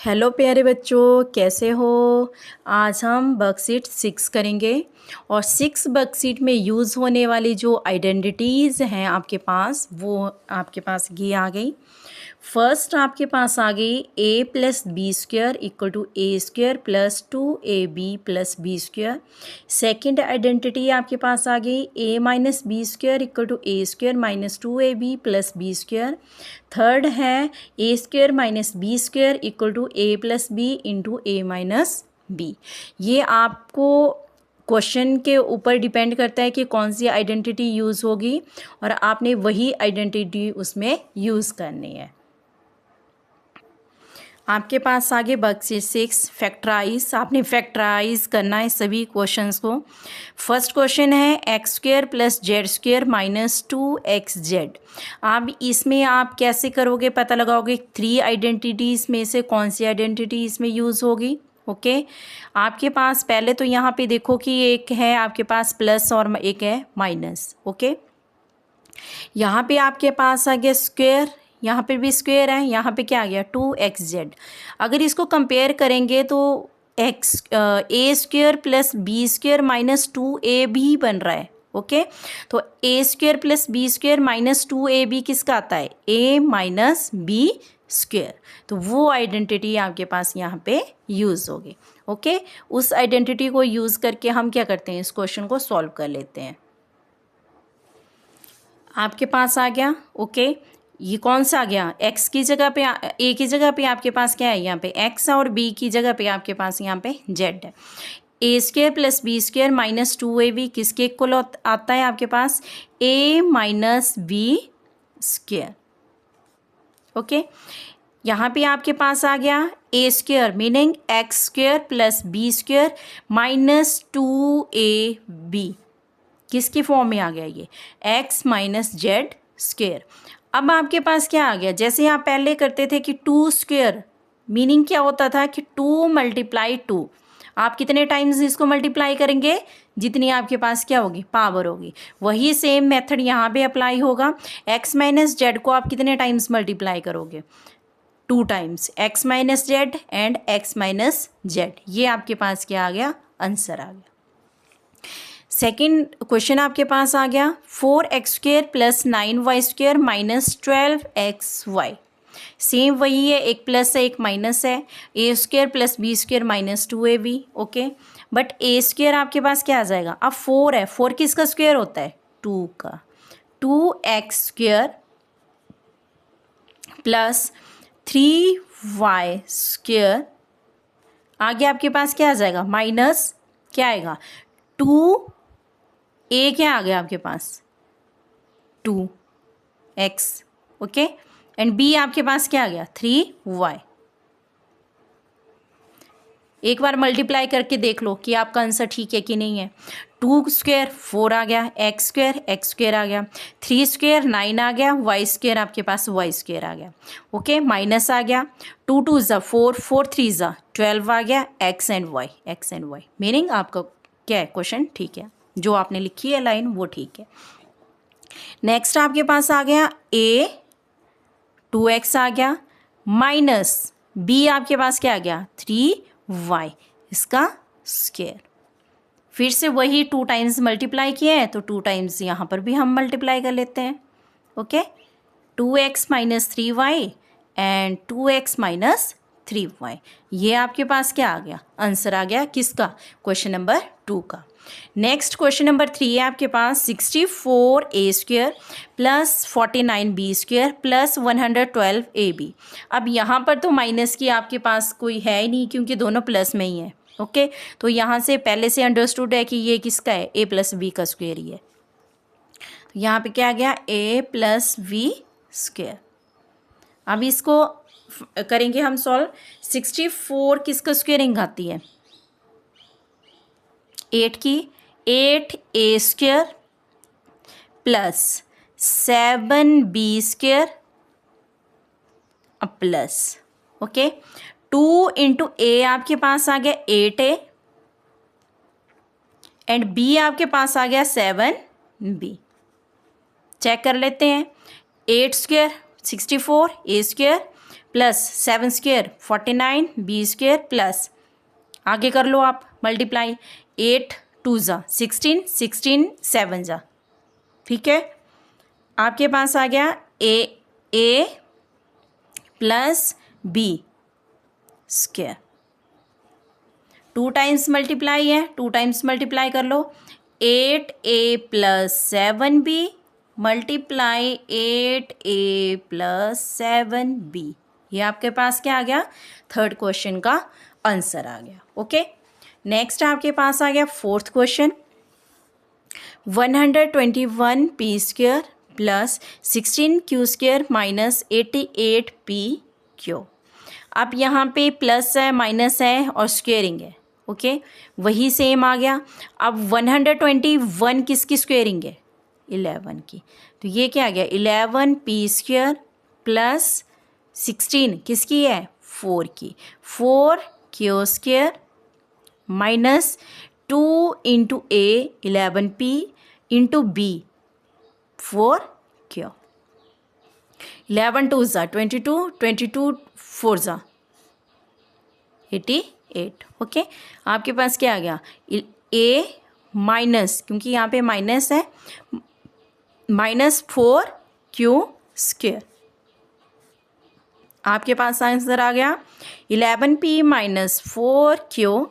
Hello प्यारे बच्चों, कैसे हो। आज हम वर्कशीट 6 करेंगे और 6 वर्कशीट में यूज़ होने वाली जो आइडेंटिटीज़ हैं आपके पास, वो आपके पास ये आ गई। फर्स्ट आपके पास आ गई a plus B square equal to A square plus 2ab plus B square. Second identity आपके पास आ गई a minus B square equal to A square minus 2ab plus B square. Third है A square minus B square equal to A plus B into A minus B. ये आपको question के ऊपर depend करता है कि कौन सी आइडेंटिटी यूज़ होगी और आपने वही आइडेंटिटी उसमें यूज़ करनी है। आपके पास आगे वर्कशीट 6 फैक्टराइज, आपने फैक्टराइज करना है सभी क्वेश्चंस को। फर्स्ट क्वेश्चन है x square plus Z square minus 2xz। अब इसमें आप कैसे करोगे, पता लगाओगे 3 आइडेंटिटीज़ में से कौन सी आइडेंटिटी इसमें यूज़ होगी। ओके आपके पास पहले तो यहाँ पे देखो कि एक है आपके पास प्लस और एक है माइनस। ओके यहाँ पे आपके पास आ गया स्क्वेयर, यहाँ पे भी स्क्वेयर है, यहाँ पे क्या आ गया 2xz। अगर इसको कंपेयर करेंगे तो x A square plus B square minus 2a भी बन रहा है। ओके तो A square plus B square minus 2ab किसका आता है, a माइनस बी स्क्वेयर। तो वो आइडेंटिटी आपके पास यहाँ पे यूज़ होगी। ओके उस आइडेंटिटी को यूज़ करके हम क्या करते हैं, इस क्वेश्चन को सॉल्व कर लेते हैं। आपके पास आ गया। ओके ये कौन सा आ गया, x की जगह पे a की जगह पे आपके पास क्या है, यहाँ पे x और b की जगह पे आपके पास यहाँ पे z है। A square plus B square minus 2ab किसके इक्वल आता है आपके पास, a minus B square. Okay यहाँ पे आपके पास आ गया A square meaning x square plus B square minus 2ab किसकी फॉर्म में आ गया, ये x माइनस जेड स्क्वेयर। अब आपके पास क्या आ गया, जैसे आप पहले करते थे कि 2 स्क्वेयर मीनिंग क्या होता था कि 2 मल्टीप्लाई 2। आप कितने टाइम्स इसको मल्टीप्लाई करेंगे, जितनी आपके पास क्या होगी, पावर होगी। वही सेम मेथड यहाँ पे अप्लाई होगा। x माइनस जेड को आप कितने टाइम्स मल्टीप्लाई करोगे, 2 times, x minus Z and x minus Z. ये आपके पास क्या आ गया, आंसर आ गया। सेकेंड क्वेश्चन आपके पास आ गया 4x square plus 9y square minus 12xy। Same वही है, एक प्लस है एक माइनस है। A square plus B square minus 2ab। Okay but A square आपके पास क्या आ जाएगा, अब 4 है, 4 किसका स्क्वेयर होता है, 2 का। 2x square plus 3y square आगे आपके पास क्या आ जाएगा, माइनस क्या आएगा 2a क्या आ गया आपके पास 2x। ओके एंड b आपके पास क्या आ गया 3y। एक बार मल्टीप्लाई करके देख लो कि आपका आंसर ठीक है कि नहीं है। 2 स्क्वेयर 4 आ गया, x स्क्वेयर आ गया, 3 स्क्वेयर 9 आ गया, y स्क्वेयर आपके पास y स्क्वेयर आ गया। ओके माइनस आ गया, 2 2 ज़ा 4, 4 3 ज़ा 12 आ गया, x एंड y मीनिंग आपका क्या है, क्वेश्चन ठीक है, जो आपने लिखी है लाइन वो ठीक है। नेक्स्ट आपके पास आ गया a 2x आ गया माइनस b आपके पास क्या आ गया 3y इसका स्क्वायर। फिर से वही 2 टाइम्स मल्टीप्लाई किए हैं तो 2 टाइम्स यहाँ पर भी हम मल्टीप्लाई कर लेते हैं। Okay 2x minus 3y and 2x minus 3y। ये आपके पास क्या आ गया, आंसर आ गया किसका, क्वेश्चन नंबर 2 का। नेक्स्ट क्वेश्चन नंबर 3 है आपके पास 64a square plus 49b square plus 112ab। अब यहाँ पर तो माइनस की आपके पास कोई है ही नहीं क्योंकि दोनों प्लस में ही है। ओके तो यहाँ से पहले से अंडरस्टूड है कि ये किसका है, a प्लस बी का स्क्वेयर ही है। तो यहाँ पे क्या आ गया a प्लस बी स्क्वेयर। अब इसको करेंगे हम सॉल्व। 64 किसका स्क्वेयरिंग आती है, 8 की, 8a square plus 7b square plus okay 2 into A आपके पास आ गया 8a एंड b आपके पास आ गया 7b। चेक कर लेते हैं, 8 square 64 a square plus 7 square 49 B square plus आगे कर लो आप मल्टीप्लाई 8 2 जा 16 16 7 जा। ठीक है, आपके पास आ गया A plus B square. 2 times multiply है, 2 टाइम्स मल्टीप्लाई कर लो 8a plus 7b multiply 8a plus 7b। ये आपके पास क्या आ गया, थर्ड क्वेश्चन का आंसर आ गया। ओके, नेक्स्ट आपके पास आ गया fourth question 121 P square plus 16 Q square minus 88 P Q. अब यहाँ पे प्लस है माइनस है और स्क्वेयरिंग है। ओके, वही सेम आ गया। अब 121 किसकी स्क्वेयरिंग है, 11 की, तो ये क्या आ गया 11 पी स्क्वेयर प्लस 16 किसकी है 4 की, 4 क्यू स्क्वेयर माइनस 2 इंटू ए 11 पी इंटू बी 4 क्यू। 11 2 ज़ा 22 22 4 ज़ा 88। ओके, आपके पास क्या आ गया ए माइनस, क्योंकि यहाँ पे माइनस है, माइनस 4 क्यू स्क्वेयर। आपके पास आंसर आ गया 11p minus 4 Q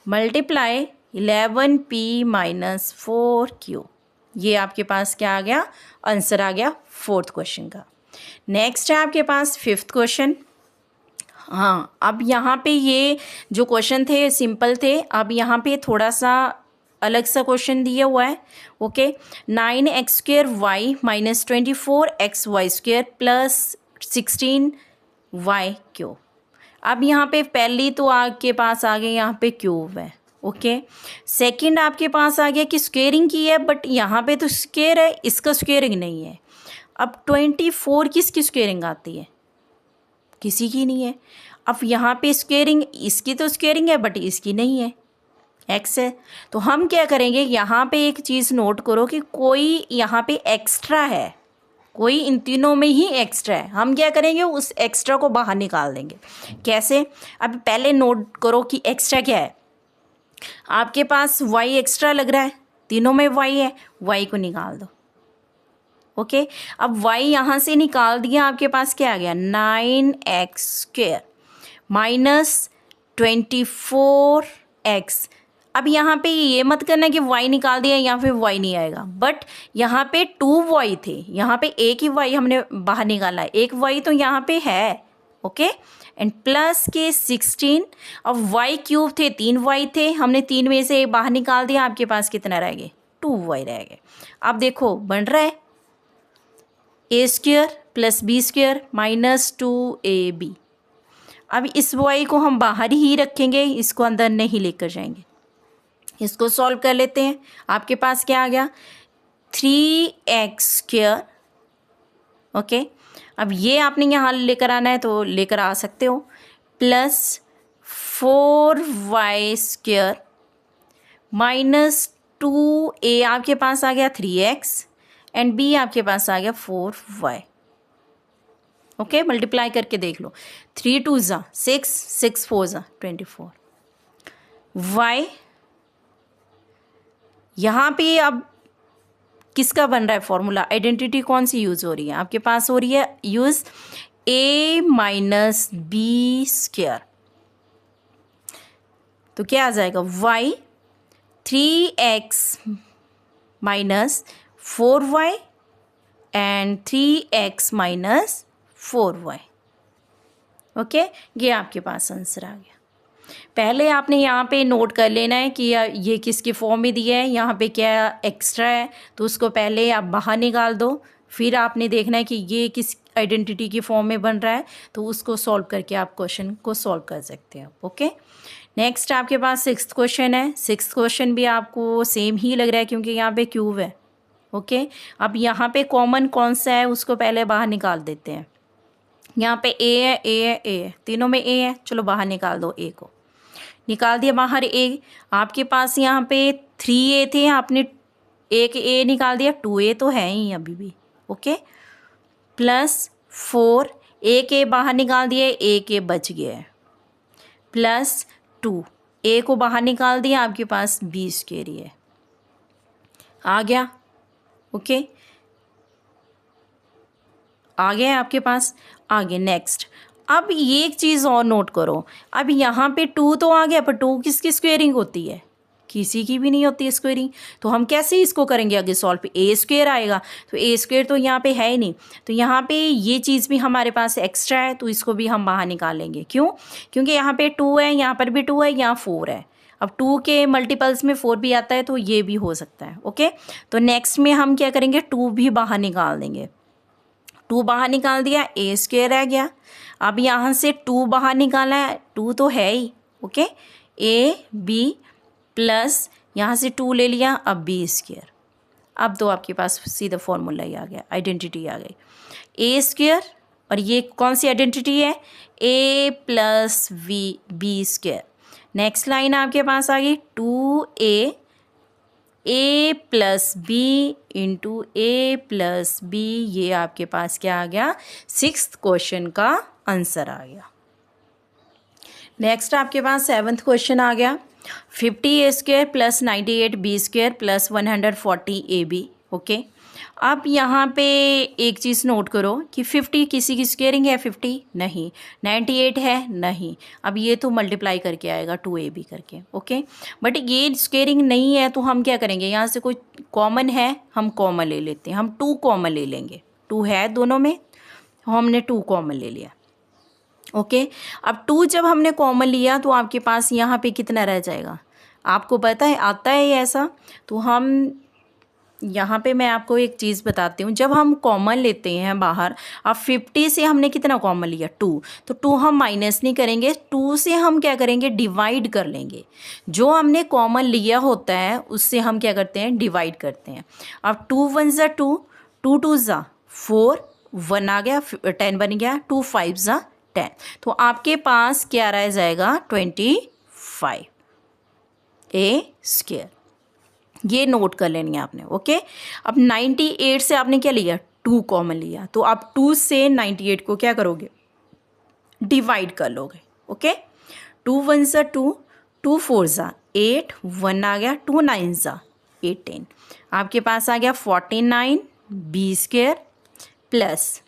multiply 11p minus 4 Q. ये आपके पास क्या आ गया, आंसर आ गया फोर्थ क्वेश्चन का। नेक्स्ट है आपके पास फिफ्थ क्वेश्चन। हाँ, अब यहाँ पे ये जो क्वेश्चन थे सिंपल थे, अब यहाँ पे थोड़ा सा अलग सा क्वेश्चन दिया हुआ है। Okay, 9x square Y minus 24x Y square plus 16 Y cube. अब यहाँ पे पहली तो आपके पास आ गई यहाँ पे क्यूब है। ओके, सेकंड आपके पास आ गया कि स्क्वेयरिंग की है, बट यहाँ पे तो स्क्वेयर है, इसका स्क्वेयरिंग नहीं है। अब 24 किसकी स्क्वेयरिंग आती है, किसी की नहीं है। अब यहाँ पे स्क्वेयरिंग, इसकी तो स्क्वेयरिंग है बट इसकी नहीं है, एक्स है। तो हम क्या करेंगे, यहाँ पे एक चीज़ नोट करो कि कोई यहाँ पे एक्स्ट्रा है, कोई इन तीनों में ही एक्स्ट्रा है। हम क्या करेंगे, उस एक्स्ट्रा को बाहर निकाल देंगे। कैसे, अब पहले नोट करो कि एक्स्ट्रा क्या है। आपके पास y एक्स्ट्रा लग रहा है, तीनों में y है, y को निकाल दो। ओके, अब y यहाँ से निकाल दिया, आपके पास क्या आ गया 9x स्क्वेयर माइनस 24x। अब यहाँ पे ये मत करना कि y निकाल दिया या फिर y नहीं आएगा, बट यहाँ पे 2y थे, यहाँ पे एक ही y हमने बाहर निकाला है, एक y तो यहाँ पे है। ओके, एंड प्लस के 16। अब y क्यूब थे, 3y थे, हमने 3 में से एक बाहर निकाल दिया, आपके पास कितना रह गए 2y रह गए। अब देखो बन रहा है a square plus B square minus 2ab। अब इस y को हम बाहर ही रखेंगे, इसको अंदर नहीं लेकर जाएंगे। इसको सॉल्व कर लेते हैं। आपके पास क्या आ गया 3x स्क्वेयर। ओके, अब ये आपने यहाँ लेकर आना है तो लेकर आ सकते हो, plus 4y square minus 2a। आपके पास आ गया 3x एंड b आपके पास आ गया 4y। ओके, मल्टीप्लाई करके देख लो, 3 2 ज़ा 6 6 4 ज़ा 24। y यहाँ पे अब किसका बन रहा है फॉर्मूला, आइडेंटिटी कौन सी यूज़ हो रही है, आपके पास हो रही है use a minus B square. तो क्या आ जाएगा y 3x minus 4y and 3x minus 4y। Okay, ये आपके पास आंसर आ गया। पहले आपने यहाँ पे नोट कर लेना है कि ये किसके फॉर्म में दिया है, यहाँ पे क्या एक्स्ट्रा है, तो उसको पहले आप बाहर निकाल दो। फिर आपने देखना है कि ये किस आइडेंटिटी की फॉर्म में बन रहा है, तो उसको सॉल्व करके आप क्वेश्चन को सॉल्व कर सकते हो। ओके, नेक्स्ट आपके पास सिक्स्थ क्वेश्चन है। सिक्स्थ क्वेश्चन भी आपको सेम ही लग रहा है क्योंकि यहाँ पे क्यूब है। ओके, अब यहाँ पे कॉमन कौन सा है उसको पहले बाहर निकाल देते हैं। यहाँ पे a है, a है, a है, तीनों में a है, चलो बाहर निकाल दो, a को निकाल दिया बाहर। a आपके पास यहाँ पे 3a थे, आपने एक a निकाल दिया, 2a तो है ही अभी भी। ओके, प्लस 4 एक ए बाहर निकाल दिए, एक ए बच गया है, प्लस 2 ए को बाहर निकाल दिया, आपके पास बी स्क्वायर ही है, आ गया। ओके, आ गया आपके पास। आगे नेक्स्ट, अब ये एक चीज़ और नोट करो, अब यहाँ पे 2 तो आ गया, पर 2 किसकी स्क्वेयरिंग होती है? किसी की भी नहीं होती है स्क्वेयरिंग। तो हम कैसे इसको करेंगे आगे सॉल्व? पे ए स्क्वेयर आएगा, तो ए स्क्वेयर तो यहाँ पे है ही नहीं, तो यहाँ पे ये चीज़ भी हमारे पास एक्स्ट्रा है, तो इसको भी हम बाहर निकालेंगे। क्यों? क्योंकि यहाँ पे 2 है, यहाँ पर भी 2 है, यहाँ 4 है। अब 2 के मल्टीपल्स में 4 भी आता है, तो ये भी हो सकता है। ओके, तो नेक्स्ट में हम क्या करेंगे, 2 भी बाहर निकाल देंगे। 2 बाहर निकाल दिया, ए स्क्वेयर रह गया। अब यहाँ से 2 बाहर निकाला है, 2 तो है ही। ओके, ए बी प्लस यहाँ से 2 ले लिया, अब बी स्क्वेयर। अब तो आपके पास सीधा फॉर्मूला ही आ गया, आइडेंटिटी आ गई। ए स्क्वेयर, और ये कौन सी आइडेंटिटी है? A plus B square. Next line आपके पास आ गई 2a plus B into A plus B. ये आपके पास क्या आ गया? 6th क्वेश्चन का आंसर आ गया। नेक्स्ट आपके पास 7th क्वेश्चन आ गया, 50a square plus 98b square plus 140ab। Okay, अब यहाँ पे एक चीज़ नोट करो कि 50 किसी की स्क्वेयरिंग है? 50 नहीं। 98 है? नहीं। अब ये तो मल्टीप्लाई करके आएगा 2ab करके। ओके, बट ये स्क्वेयरिंग नहीं है, तो हम क्या करेंगे, यहाँ से कोई कॉमन है, हम कॉमन ले लेते हैं। हम 2 कॉमन ले लेंगे, 2 है दोनों में, हमने 2 कॉमन ले लिया। ओके, अब 2 जब हमने कॉमन लिया, तो आपके पास यहाँ पे कितना रह जाएगा? आपको पता है, आता है ये ऐसा। तो हम यहाँ पे मैं आपको एक चीज़ बताती हूँ, जब हम कॉमन लेते हैं बाहर, अब 50 से हमने कितना कॉमन लिया? 2, तो 2 हम माइनस नहीं करेंगे, 2 से हम क्या करेंगे? डिवाइड कर लेंगे। जो हमने कॉमन लिया होता है उससे हम क्या करते हैं? डिवाइड करते हैं। अब 2 1 ज़ा 2, 2 2 ज़ा 4, 1 आ गया, 10 बन गया, 2 5 ज़ा 10, तो आपके पास क्या रह जाएगा? 25 ए स्क्वायर। ये नोट कर लेनी है आपने। ओके, अब 98 से आपने क्या लिया? 2 कॉमन लिया, तो आप 2 से 98 को क्या करोगे? डिवाइड कर लोगे। ओके, 2 1 ज़ा 2, 2 4 ज़ा 8, 1 आ गया, 2 9 ज़ा 18, आपके पास आ गया 49 बी स्क्वायर प्लस,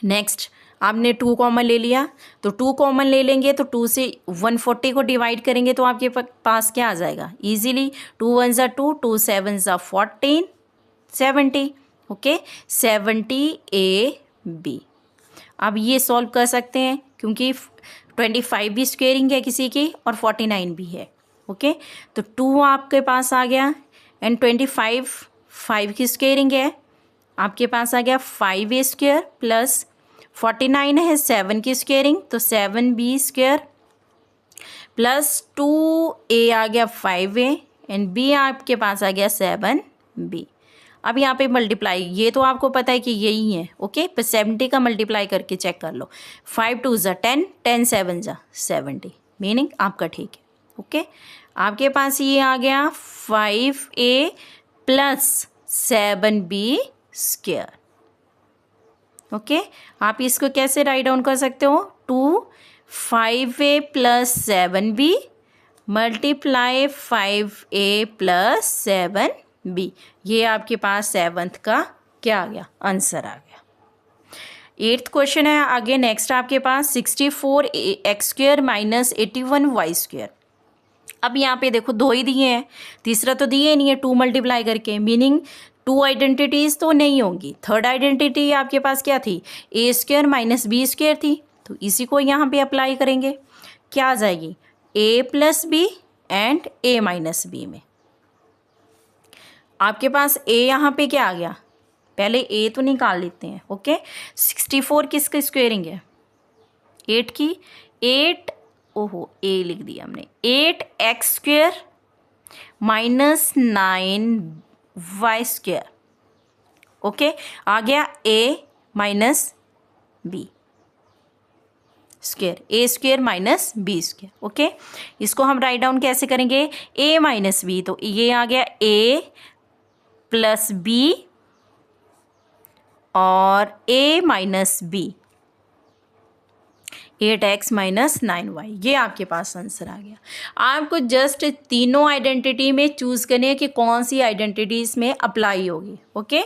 नेक्स्ट आपने 2 कॉमन ले लिया, तो 2 कॉमन ले लेंगे, तो 2 से 140 को डिवाइड करेंगे, तो आपके पास क्या आ जाएगा? इजीली 2 1 ज़ा 2, 2 7 ज़ा 14, 70। Okay, 70 A B. अब ये सॉल्व कर सकते हैं, क्योंकि 25 भी स्क्वेयरिंग है किसी की और 49 भी है। ओके, तो 2 आपके पास आ गया, एंड 25 5 की स्क्वेयरिंग है, आपके पास आ गया 5a स्क्वेयर प्लस 49 है 7 की स्क्वेयरिंग, तो 7b स्क्वेयर प्लस 2a आ गया 5a, एंड b आपके पास आ गया 7b। अब यहाँ पे मल्टीप्लाई, ये तो आपको पता है कि यही है। ओके, पर 70 का मल्टीप्लाई करके चेक कर लो। 5 2 ज़ा 10, 10 7 ज़ा 70, मीनिंग आपका ठीक है। ओके, आपके पास ये आ गया 5a plus 7b square. Okay, आप इसको कैसे राइट डाउन कर सकते हो? 2 5a plus 7b multiply 5a plus 7b। ये आपके पास 7th का क्या आ गया? आंसर आ गया। 8th क्वेश्चन है आगे। नेक्स्ट आपके पास 64 X square minus 81 Y square. अब यहाँ पे देखो 2 ही दिए हैं, तीसरा तो दिए नहीं है 2 मल्टीप्लाई करके, मीनिंग 2 आइडेंटिटीज़ तो नहीं होंगी। थर्ड आइडेंटिटी आपके पास क्या थी? ए स्क्वेयर माइनस बी स्क्वेयर थी, तो इसी को यहाँ पे अप्लाई करेंगे। क्या आ जाएगी? A plus B and A minus B में आपके पास ए यहाँ पे क्या आ गया? पहले ए तो निकाल लेते हैं। ओके, 64 किसकी स्क्वेयरिंग है? 8 की। 8 ओहो ए लिख दिया हमने, 8 x square minus 9 y square. Okay, आ गया A minus B square, A square minus B square. Okay, इसको हम राइट डाउन कैसे करेंगे? ए माइनस बी, तो ये आ गया ए प्लस बी और ए minus B. 8x minus 9y, ये आपके पास आंसर आ गया। आपको जस्ट तीनों आइडेंटिटी में चूज़ करनी है कि कौन सी आइडेंटिटी इसमें अप्लाई होगी। ओके,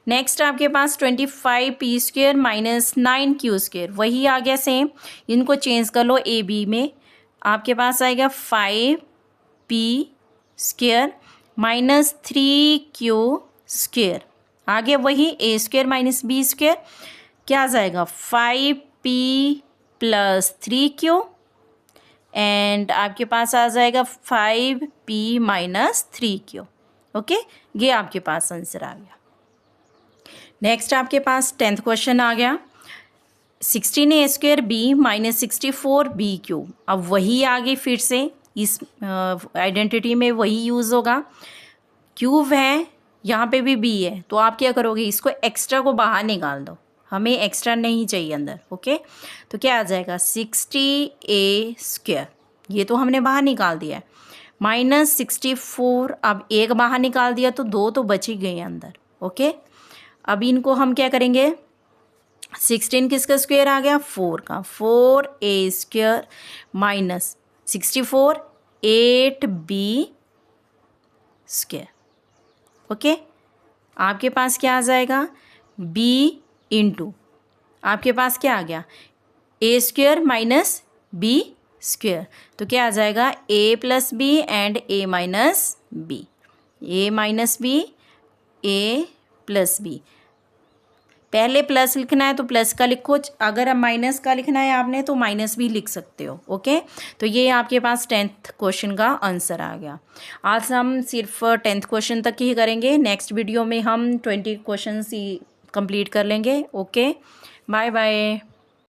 नेक्स्ट आपके पास 25p² माइनस 9q², वही आ गया सेम। इनको चेंज कर लो ए बी में, आपके पास आएगा 5p² माइनस 3q², आगे वही a² माइनस b², क्या आ जाएगा 5p प्लस 3q, एंड आपके पास आ जाएगा 5p माइनस 3q। ओके, ये आपके पास आंसर आ गया। नेक्स्ट आपके पास 10th क्वेश्चन आ गया, 16a² माइनस 64b³। अब वही आगे फिर से इस आइडेंटिटी में वही यूज़ होगा। क्यूब है, यहाँ पे भी b है, तो आप क्या करोगे, इसको एक्स्ट्रा को बाहर निकाल दो, हमें एक्स्ट्रा नहीं चाहिए अंदर। ओके, तो क्या आ जाएगा 60a², ये तो हमने बाहर निकाल दिया है, माइनस 64, अब एक बाहर निकाल दिया तो दो तो बच ही गए अंदर। ओके, अब इनको हम क्या करेंगे, 16 किसका स्क्वायर आ गया 4 का, 4a² माइनस 64 8b²। ओके, आपके पास क्या आ जाएगा b इंटू, आपके पास क्या आ गया a² माइनस b², तो क्या आ जाएगा a plus B and a minus B, a minus B a plus B. पहले प्लस लिखना है तो प्लस का लिखो, अगर अब माइनस का लिखना है आपने तो माइनस भी लिख सकते हो। ओके, तो ये आपके पास 10th क्वेश्चन का आंसर आ गया। आज हम सिर्फ 10th क्वेश्चन तक ही करेंगे, नेक्स्ट वीडियो में हम 20 क्वेश्चन ही कंप्लीट कर लेंगे। Okay, bye bye.